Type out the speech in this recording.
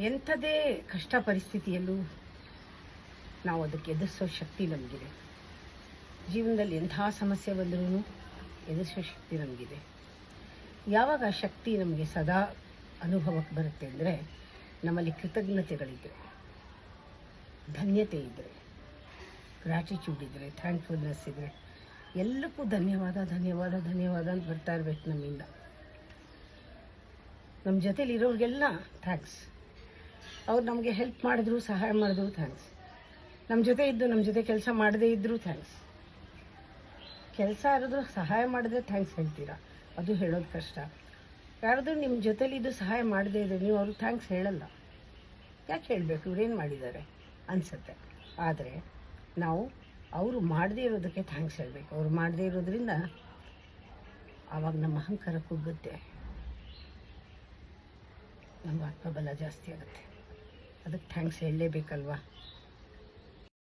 ಎಂಥದೇ ಕಷ್ಟ ಪರಿಸ್ಥಿತಿಯಲ್ಲೂ ನಾವು ಅದಕ್ಕೆ ಎದುರಿಸೋ ಶಕ್ತಿ ನಮಗಿದೆ. ಜೀವನದಲ್ಲಿ ಎಂಥ ಸಮಸ್ಯೆ ಬಂದರೂ ಎದುರಿಸೋ ಶಕ್ತಿ ನಮಗಿದೆ. ಯಾವಾಗ ಆ ಶಕ್ತಿ ನಮಗೆ ಸದಾ ಅನುಭವಕ್ಕೆ ಬರುತ್ತೆ ಅಂದರೆ ನಮ್ಮಲ್ಲಿ ಕೃತಜ್ಞತೆಗಳಿದ್ದರೆ, ಧನ್ಯತೆ ಇದ್ದರೆ, ಗ್ರ್ಯಾಟಿಟ್ಯೂಡ್ ಇದ್ದರೆ, ಥ್ಯಾಂಕ್ಫುಲ್ನೆಸ್ ಇದ್ದರೆ, ಎಲ್ಲಕ್ಕೂ ಧನ್ಯವಾದ ಧನ್ಯವಾದ ಧನ್ಯವಾದ ಅಂತ ಬರ್ತಾ ಇರಬೇಕು ನಮ್ಮಿಂದ. ನಮ್ಮ ಜೊತೇಲಿ ಇರೋರಿಗೆಲ್ಲ ಥ್ಯಾಂಕ್ಸ್. ಅವ್ರು ನಮಗೆ ಹೆಲ್ಪ್ ಮಾಡಿದ್ರು, ಸಹಾಯ ಮಾಡಿದ್ರು, ಥ್ಯಾಂಕ್ಸ್. ನಮ್ಮ ಜೊತೆ ಇದ್ದು ನಮ್ಮ ಜೊತೆ ಕೆಲಸ ಮಾಡದೇ ಇದ್ದರೂ ಥ್ಯಾಂಕ್ಸ್. ಕೆಲಸ ಯಾರಾದರೂ ಸಹಾಯ ಮಾಡಿದ್ರೆ ಥ್ಯಾಂಕ್ಸ್ ಹೇಳ್ತೀರಾ, ಅದು ಹೇಳೋದು ಕಷ್ಟ. ಯಾರಾದರೂ ನಿಮ್ಮ ಜೊತೇಲಿದ್ದು ಸಹಾಯ ಮಾಡದೇ ಇದ್ದರೆ ನೀವು ಅವ್ರಿಗೆ ಥ್ಯಾಂಕ್ಸ್ ಹೇಳಲ್ಲ. ಯಾಕೆ ಹೇಳಬೇಕು, ಇವ್ರೇನು ಮಾಡಿದ್ದಾರೆ ಅನಿಸುತ್ತೆ. ಆದರೆ ನಾವು ಅವರು ಮಾಡದೇ ಇರೋದಕ್ಕೆ ಥ್ಯಾಂಕ್ಸ್ ಹೇಳಬೇಕು. ಅವ್ರು ಮಾಡದೇ ಇರೋದ್ರಿಂದ ಆವಾಗ ನಮ್ಮ ಅಹಂಕಾರ ಕುಗ್ಗುತ್ತೆ, ನಮ್ಮ ಆತ್ಮಬಲ ಜಾಸ್ತಿ ಆಗುತ್ತೆ. ಅದಕ್ಕೆ ಥ್ಯಾಂಕ್ಸ್ ಹೇಳಲೇಬೇಕಲ್ವಾ.